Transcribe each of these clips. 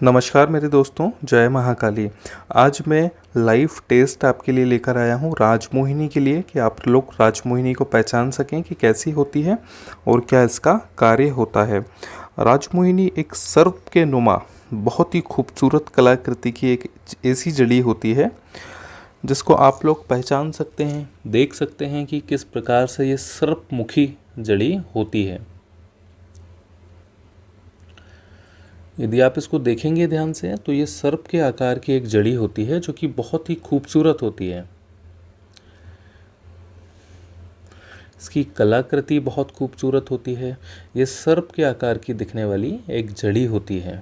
नमस्कार मेरे दोस्तों, जय महाकाली। आज मैं लाइव टेस्ट आपके लिए लेकर आया हूँ राजमोहिनी के लिए, कि आप लोग राजमोहिनी को पहचान सकें कि कैसी होती है और क्या इसका कार्य होता है। राजमोहिनी एक सर्प के नुमा बहुत ही खूबसूरत कलाकृति की एक ऐसी जड़ी होती है जिसको आप लोग पहचान सकते हैं, देख सकते हैं कि किस प्रकार से ये सर्पमुखी जड़ी होती है। यदि आप इसको देखेंगे ध्यान से तो ये सर्प के आकार की एक जड़ी होती है जो कि बहुत ही खूबसूरत होती है। इसकी कलाकृति बहुत खूबसूरत होती है। ये सर्प के आकार की दिखने वाली एक जड़ी होती है।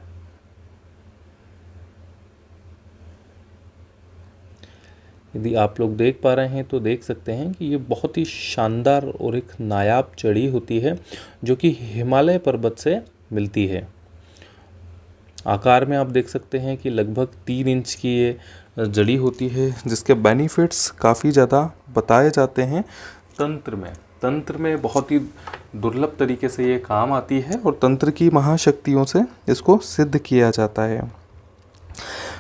यदि आप लोग देख पा रहे हैं तो देख सकते हैं कि ये बहुत ही शानदार और एक नायाब जड़ी होती है जो कि हिमालय पर्वत से मिलती है। आकार में आप देख सकते हैं कि लगभग 3 इंच की ये जड़ी होती है, जिसके बेनिफिट्स काफ़ी ज़्यादा बताए जाते हैं तंत्र में बहुत ही दुर्लभ तरीके से ये काम आती है और तंत्र की महाशक्तियों से इसको सिद्ध किया जाता है।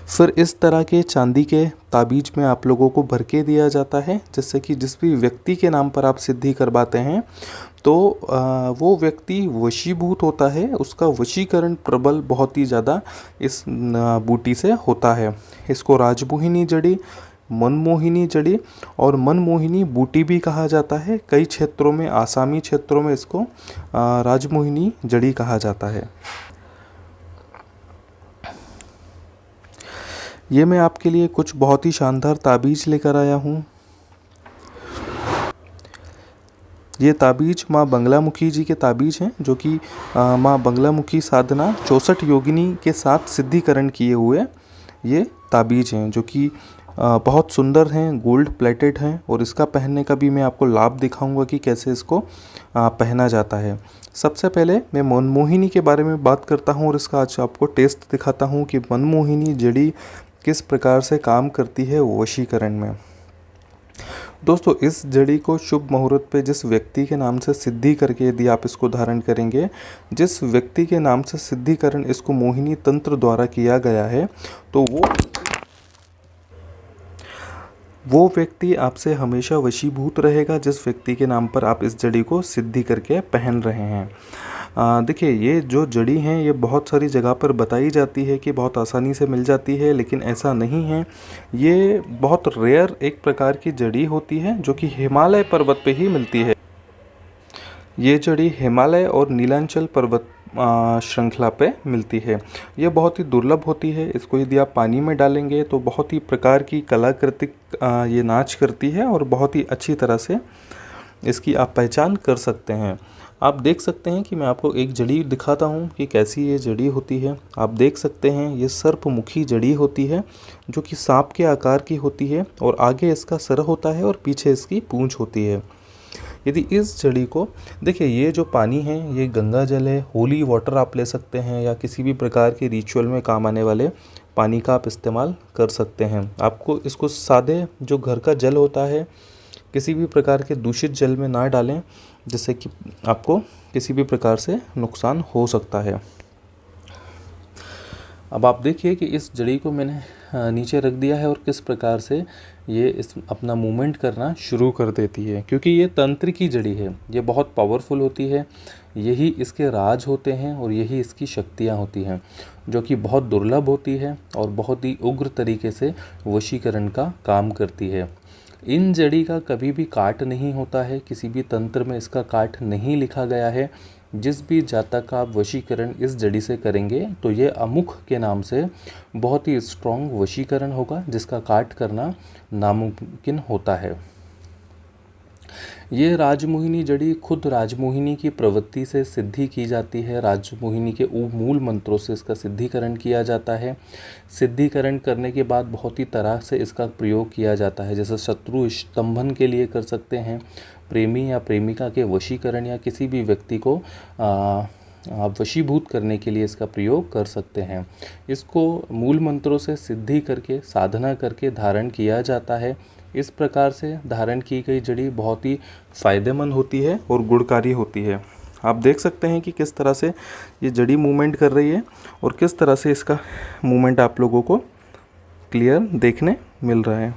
फिर इस तरह के चांदी के ताबीज में आप लोगों को भर के दिया जाता है, जिससे कि जिस भी व्यक्ति के नाम पर आप सिद्धि करवाते हैं तो वो व्यक्ति वशीभूत होता है। उसका वशीकरण प्रबल बहुत ही ज़्यादा इस बूटी से होता है। इसको राजमोहिनी जड़ी, मनमोहिनी जड़ी और मनमोहिनी बूटी भी कहा जाता है। कई क्षेत्रों में, आसामी क्षेत्रों में इसको राजमोहिनी जड़ी कहा जाता है। ये मैं आपके लिए कुछ बहुत ही शानदार ताबीज लेकर आया हूँ। ये ताबीज माँ बंगलामुखी जी के ताबीज हैं, जो कि माँ बंगलामुखी साधना 64 योगिनी के साथ सिद्धिकरण किए हुए ये ताबीज हैं, जो कि बहुत सुंदर हैं, गोल्ड प्लेटेड हैं। और इसका पहनने का भी मैं आपको लाभ दिखाऊंगा कि कैसे इसको पहना जाता है। सबसे पहले मैं मनमोहिनी के बारे में बात करता हूँ और इसका आज आपको टेस्ट दिखाता हूँ कि मनमोहिनी जड़ी किस प्रकार से काम करती है वशीकरण में। दोस्तों, इस जड़ी को शुभ मुहूर्त पे जिस व्यक्ति के नाम से सिद्धि करके यदि आप इसको धारण करेंगे, जिस व्यक्ति के नाम से सिद्धिकरण इसको मोहिनी तंत्र द्वारा किया गया है, तो वो व्यक्ति आपसे हमेशा वशीभूत रहेगा, जिस व्यक्ति के नाम पर आप इस जड़ी को सिद्धि करके पहन रहे हैं। देखिए, ये जो जड़ी हैं ये बहुत सारी जगह पर बताई जाती है कि बहुत आसानी से मिल जाती है, लेकिन ऐसा नहीं है। ये बहुत रेयर एक प्रकार की जड़ी होती है जो कि हिमालय पर्वत पे ही मिलती है। ये जड़ी हिमालय और नीलांचल पर्वत श्रृंखला पे मिलती है। ये बहुत ही दुर्लभ होती है। इसको यदि आप पानी में डालेंगे तो बहुत ही प्रकार की कलाकृतिक ये नाच करती है और बहुत ही अच्छी तरह से इसकी आप पहचान कर सकते हैं। आप देख सकते हैं कि मैं आपको एक जड़ी दिखाता हूँ कि कैसी ये जड़ी होती है। आप देख सकते हैं ये सर्पमुखी जड़ी होती है जो कि सांप के आकार की होती है और आगे इसका सर होता है और पीछे इसकी पूंछ होती है। यदि इस जड़ी को देखिए, ये जो पानी है ये गंगा जल है, होली वाटर आप ले सकते हैं या किसी भी प्रकार के रिचुअल में काम आने वाले पानी का आप इस्तेमाल कर सकते हैं। आपको इसको सादे जो घर का जल होता है, किसी भी प्रकार के दूषित जल में ना डालें, जिससे कि आपको किसी भी प्रकार से नुकसान हो सकता है। अब आप देखिए कि इस जड़ी को मैंने नीचे रख दिया है और किस प्रकार से ये इस अपना मूवमेंट करना शुरू कर देती है, क्योंकि ये तंत्र की जड़ी है। ये बहुत पावरफुल होती है। यही इसके राज होते हैं और यही इसकी शक्तियाँ होती हैं, जो कि बहुत दुर्लभ होती है और बहुत ही उग्र तरीके से वशीकरण का काम करती है। इन जड़ी का कभी भी काट नहीं होता है, किसी भी तंत्र में इसका काट नहीं लिखा गया है। जिस भी जातक का आप वशीकरण इस जड़ी से करेंगे तो ये अमुख के नाम से बहुत ही स्ट्रॉन्ग वशीकरण होगा, जिसका काट करना नामुमकिन होता है। ये राजमोहिनी जड़ी खुद राजमोहिनी की प्रवृत्ति से सिद्धि की जाती है। राजमोहिनी के मूल मंत्रों से इसका सिद्धिकरण किया जाता है। सिद्धिकरण करने के बाद बहुत ही तरह से इसका प्रयोग किया जाता है, जैसे शत्रु स्तंभन के लिए कर सकते हैं, प्रेमी या प्रेमिका के वशीकरण या किसी भी व्यक्ति को आप वशीभूत करने के लिए इसका प्रयोग कर सकते हैं। इसको मूल मंत्रों से सिद्धि करके, साधना करके धारण किया जाता है। इस प्रकार से धारण की गई जड़ी बहुत ही फ़ायदेमंद होती है और गुणकारी होती है। आप देख सकते हैं कि किस तरह से ये जड़ी मूवमेंट कर रही है और किस तरह से इसका मूवमेंट आप लोगों को क्लियर देखने मिल रहा है।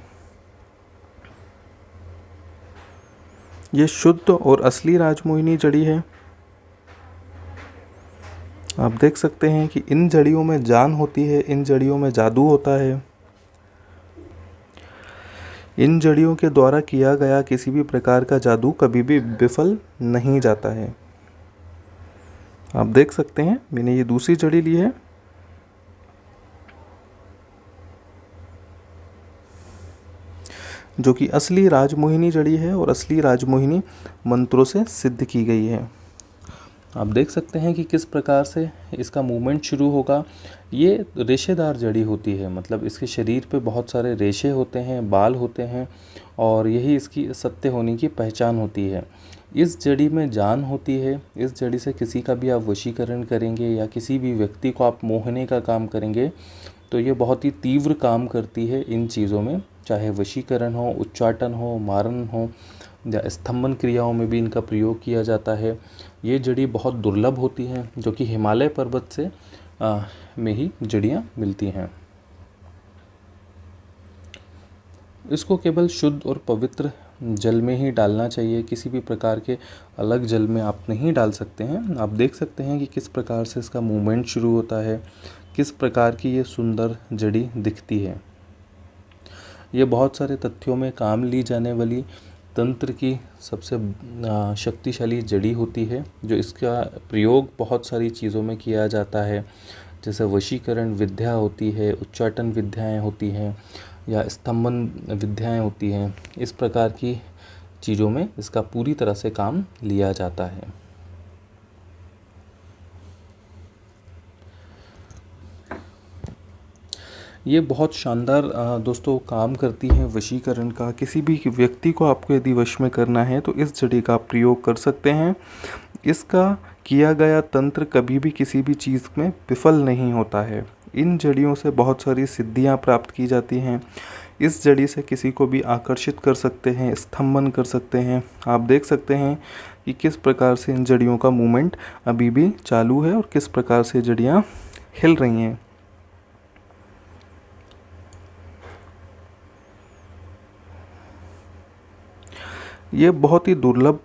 ये शुद्ध और असली राजमोहिनी जड़ी है। आप देख सकते हैं कि इन जड़ियों में जान होती है, इन जड़ियों में जादू होता है। इन जड़ियों के द्वारा किया गया किसी भी प्रकार का जादू कभी भी विफल नहीं जाता है। आप देख सकते हैं मैंने ये दूसरी जड़ी ली है। जो कि असली राजमोहिनी जड़ी है और असली राजमोहिनी मंत्रों से सिद्ध की गई है। आप देख सकते हैं कि किस प्रकार से इसका मूवमेंट शुरू होगा। ये रेशेदार जड़ी होती है, मतलब इसके शरीर पे बहुत सारे रेशे होते हैं, बाल होते हैं और यही इसकी सत्य होने की पहचान होती है। इस जड़ी में जान होती है। इस जड़ी से किसी का भी आप वशीकरण करेंगे या किसी भी व्यक्ति को आप मोहने का काम करेंगे तो ये बहुत ही तीव्र काम करती है इन चीज़ों में, चाहे वशीकरण हो, उच्चाटन हो, मारण हो या स्तंभन क्रियाओं में भी इनका प्रयोग किया जाता है। ये जड़ी बहुत दुर्लभ होती हैं, जो कि हिमालय पर्वत से में ही जड़ियाँ मिलती हैं। इसको केवल शुद्ध और पवित्र जल में ही डालना चाहिए, किसी भी प्रकार के अलग जल में आप नहीं डाल सकते हैं। आप देख सकते हैं कि किस प्रकार से इसका मूवमेंट शुरू होता है, किस प्रकार की ये सुंदर जड़ी दिखती है। ये बहुत सारे तथ्यों में काम ली जाने वाली तंत्र की सबसे शक्तिशाली जड़ी होती है, जो इसका प्रयोग बहुत सारी चीज़ों में किया जाता है, जैसे वशीकरण विद्या होती है, उच्चाटन विद्याएं होती हैं या स्तंभन विद्याएं होती हैं। इस प्रकार की चीज़ों में इसका पूरी तरह से काम लिया जाता है। ये बहुत शानदार दोस्तों काम करती है वशीकरण का। किसी भी व्यक्ति को आपको यदि वश में करना है तो इस जड़ी का आप प्रयोग कर सकते हैं। इसका किया गया तंत्र कभी भी किसी भी चीज़ में विफल नहीं होता है। इन जड़ियों से बहुत सारी सिद्धियां प्राप्त की जाती हैं। इस जड़ी से किसी को भी आकर्षित कर सकते हैं, स्तंभन कर सकते हैं। आप देख सकते हैं कि किस प्रकार से इन जड़ियों का मूवमेंट अभी भी चालू है और किस प्रकार से जड़ियाँ हिल रही हैं। ये बहुत ही दुर्लभ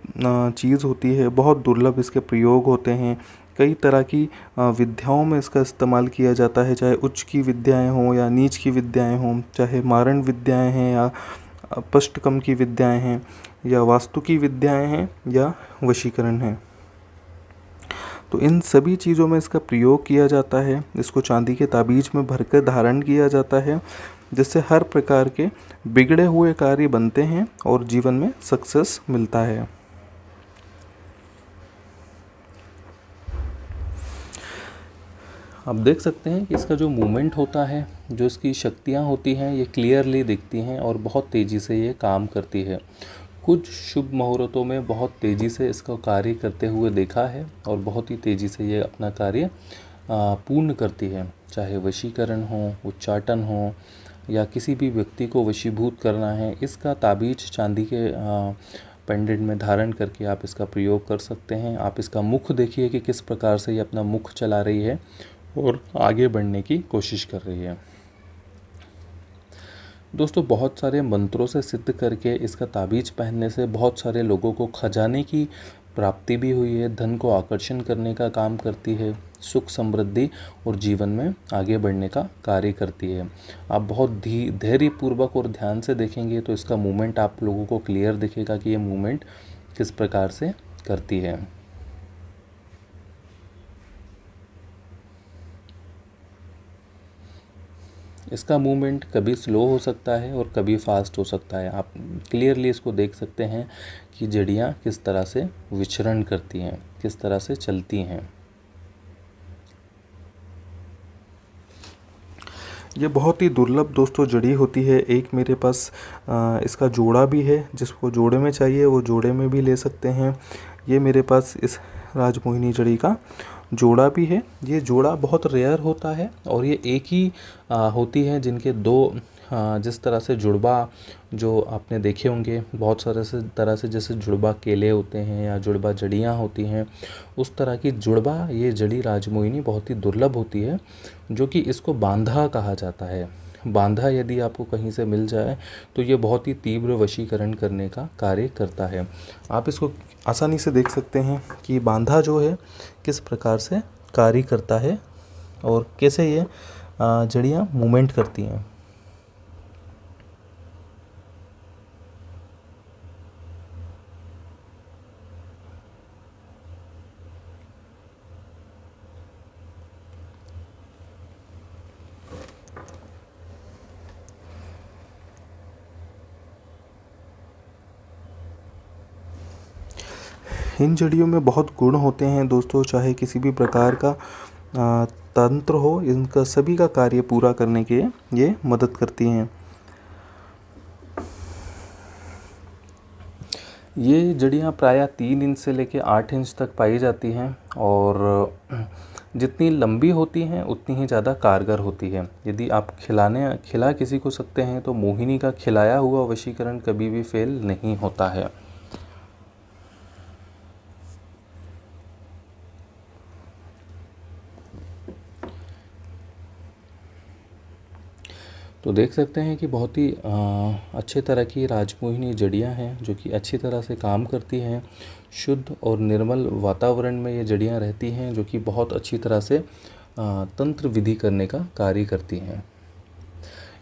चीज़ होती है, बहुत दुर्लभ इसके प्रयोग होते हैं। कई तरह की विद्याओं में इसका इस्तेमाल किया जाता है, चाहे उच्च की विद्याएं हों या नीच की विद्याएं हों, चाहे मारण विद्याएं हैं या पष्टकम की विद्याएं हैं या वास्तु की विद्याएं हैं या वशीकरण हैं। तो इन सभी चीज़ों में इसका प्रयोग किया जाता है। इसको चांदी के ताबीज में भरकर धारण किया जाता है, जिससे हर प्रकार के बिगड़े हुए कार्य बनते हैं और जीवन में सक्सेस मिलता है। आप देख सकते हैं कि इसका जो मूवमेंट होता है, जो इसकी शक्तियाँ होती हैं, ये क्लियरली दिखती हैं और बहुत तेज़ी से ये काम करती है। कुछ शुभ मुहूर्तों में बहुत तेज़ी से इसका कार्य करते हुए देखा है और बहुत ही तेज़ी से ये अपना कार्य पूर्ण करती है, चाहे वशीकरण हो, उच्चाटन हो या किसी भी व्यक्ति को वशीभूत करना है। इसका ताबीज चांदी के पेंडेंट में धारण करके आप इसका प्रयोग कर सकते हैं। आप इसका मुख देखिए कि किस प्रकार से ये अपना मुख चला रही है और आगे बढ़ने की कोशिश कर रही है। दोस्तों, बहुत सारे मंत्रों से सिद्ध करके इसका ताबीज पहनने से बहुत सारे लोगों को खजाने की प्राप्ति भी हुई है, धन को आकर्षण करने का काम करती है, सुख समृद्धि और जीवन में आगे बढ़ने का कार्य करती है। आप बहुत धैर्यपूर्वक और ध्यान से देखेंगे तो इसका मूवमेंट आप लोगों को क्लियर दिखेगा कि ये मूवमेंट किस प्रकार से करती है। इसका मूवमेंट कभी स्लो हो सकता है और कभी फास्ट हो सकता है। आप क्लियरली इसको देख सकते हैं कि जड़ियाँ किस तरह से विचरण करती हैं, किस तरह से चलती हैं। ये बहुत ही दुर्लभ दोस्तों जड़ी होती है। एक मेरे पास इसका जोड़ा भी है, जिसको जोड़े में चाहिए वो जोड़े में भी ले सकते हैं। ये मेरे पास इस राजमोहिनी जड़ी का जोड़ा भी है। ये जोड़ा बहुत रेयर होता है और ये एक ही होती है जिनके दो जिस तरह से जुड़वा जो आपने देखे होंगे बहुत सारे से तरह से, जैसे जुड़वा केले होते हैं या जुड़वा जड़ियाँ होती हैं, उस तरह की जुड़वा ये जड़ी राजमोहिनी बहुत ही दुर्लभ होती है, जो कि इसको बांधा कहा जाता है। बांधा यदि आपको कहीं से मिल जाए तो ये बहुत ही तीव्र वशीकरण करने का कार्य करता है। आप इसको आसानी से देख सकते हैं कि बांधा जो है किस प्रकार से कार्य करता है और कैसे ये जड़ियाँ मूवमेंट करती हैं। इन जड़ियों में बहुत गुण होते हैं दोस्तों, चाहे किसी भी प्रकार का तंत्र हो, इनका सभी का कार्य पूरा करने के ये मदद करती हैं। ये जड़ियाँ प्रायः 3 इंच से लेकर 8 इंच तक पाई जाती हैं और जितनी लंबी होती हैं उतनी ही ज़्यादा कारगर होती है। यदि आप खिला किसी को सकते हैं तो मोहिनी का खिलाया हुआ वशीकरण कभी भी फेल नहीं होता है। तो देख सकते हैं कि बहुत ही अच्छे तरह की राजमोहिनी जड़ियाँ हैं जो कि अच्छी तरह से काम करती हैं। शुद्ध और निर्मल वातावरण में ये जड़ियाँ रहती हैं जो कि बहुत अच्छी तरह से तंत्र विधि करने का कार्य करती हैं।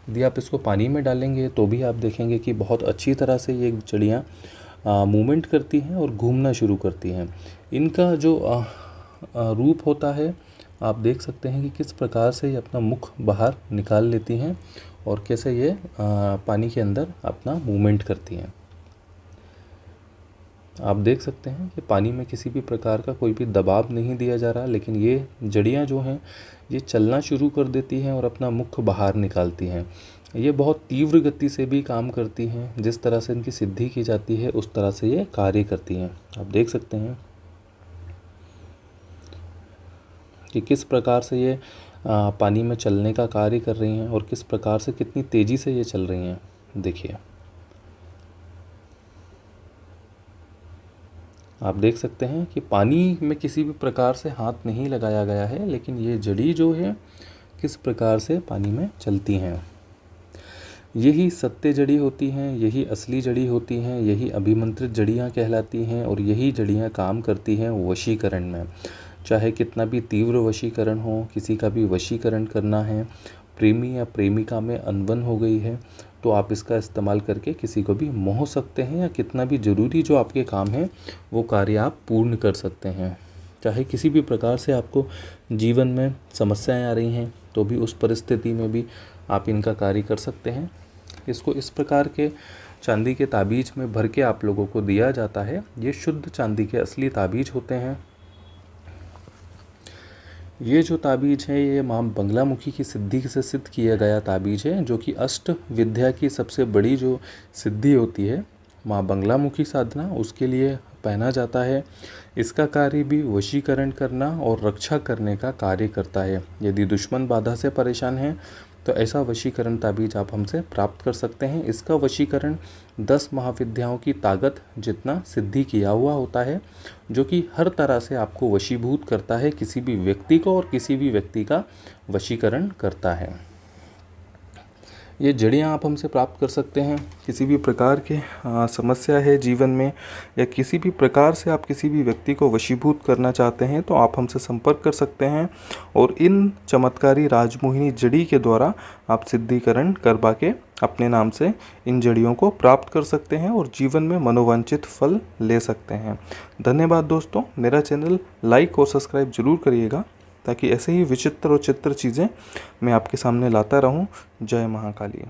यदि आप इसको पानी में डालेंगे तो भी आप देखेंगे कि बहुत अच्छी तरह से ये जड़ियाँ मूवमेंट करती हैं और घूमना शुरू करती हैं। इनका जो रूप होता है आप देख सकते हैं कि किस प्रकार से ये अपना मुख बाहर निकाल लेती हैं और कैसे ये पानी के अंदर अपना मूवमेंट करती हैं। आप देख सकते हैं कि पानी में किसी भी प्रकार का कोई भी दबाव नहीं दिया जा रहा, लेकिन ये जड़ियाँ जो हैं ये चलना शुरू कर देती हैं और अपना मुख बाहर निकालती हैं। ये बहुत तीव्र गति से भी काम करती हैं, जिस तरह से इनकी सिद्धि की जाती है उस तरह से ये कार्य करती हैं। आप देख सकते हैं कि किस प्रकार से ये पानी में चलने का कार्य कर रही हैं और किस प्रकार से कितनी तेज़ी से ये चल रही हैं। देखिए, आप देख सकते हैं कि पानी में किसी भी प्रकार से हाथ नहीं लगाया गया है, लेकिन ये जड़ी जो है किस प्रकार से पानी में चलती हैं। यही सत्य जड़ी होती हैं, यही असली जड़ी होती हैं, यही अभिमंत्रित जड़ियाँ कहलाती हैं और यही जड़ियाँ काम करती हैं वशीकरण में। चाहे कितना भी तीव्र वशीकरण हो, किसी का भी वशीकरण करना है, प्रेमी या प्रेमिका में अनबन हो गई है तो आप इसका इस्तेमाल करके किसी को भी मोह सकते हैं या कितना भी ज़रूरी जो आपके काम है वो कार्य आप पूर्ण कर सकते हैं। चाहे किसी भी प्रकार से आपको जीवन में समस्याएं आ रही हैं तो भी उस परिस्थिति में भी आप इनका कार्य कर सकते हैं। इसको इस प्रकार के चांदी के ताबीज़ में भर के आप लोगों को दिया जाता है। ये शुद्ध चांदी के असली ताबीज़ होते हैं। ये जो ताबीज़ है ये माँ बंगलामुखी की सिद्धि से सिद्ध किया गया ताबीज़ है, जो कि अष्ट विद्या की सबसे बड़ी जो सिद्धि होती है माँ बंगलामुखी साधना, उसके लिए पहना जाता है। इसका कार्य भी वशीकरण करना और रक्षा करने का कार्य करता है। यदि दुश्मन बाधा से परेशान हैं तो ऐसा वशीकरण ताबीज़ आप हमसे प्राप्त कर सकते हैं। इसका वशीकरण 10 महाविद्याओं की ताकत जितना सिद्धि किया हुआ होता है, जो कि हर तरह से आपको वशीभूत करता है, किसी भी व्यक्ति को और किसी भी व्यक्ति का वशीकरण करता है। ये जड़ियाँ आप हमसे प्राप्त कर सकते हैं। किसी भी प्रकार के समस्या है जीवन में या किसी भी प्रकार से आप किसी भी व्यक्ति को वशीभूत करना चाहते हैं तो आप हमसे संपर्क कर सकते हैं और इन चमत्कारी राजमोहिनी जड़ी के द्वारा आप सिद्धिकरण करवा के अपने नाम से इन जड़ियों को प्राप्त कर सकते हैं और जीवन में मनोवांछित फल ले सकते हैं। धन्यवाद दोस्तों। मेरा चैनल लाइक और सब्सक्राइब जरूर करिएगा ताकि ऐसे ही विचित्र और चित्र चीज़ें मैं आपके सामने लाता रहूं। जय महाकाली।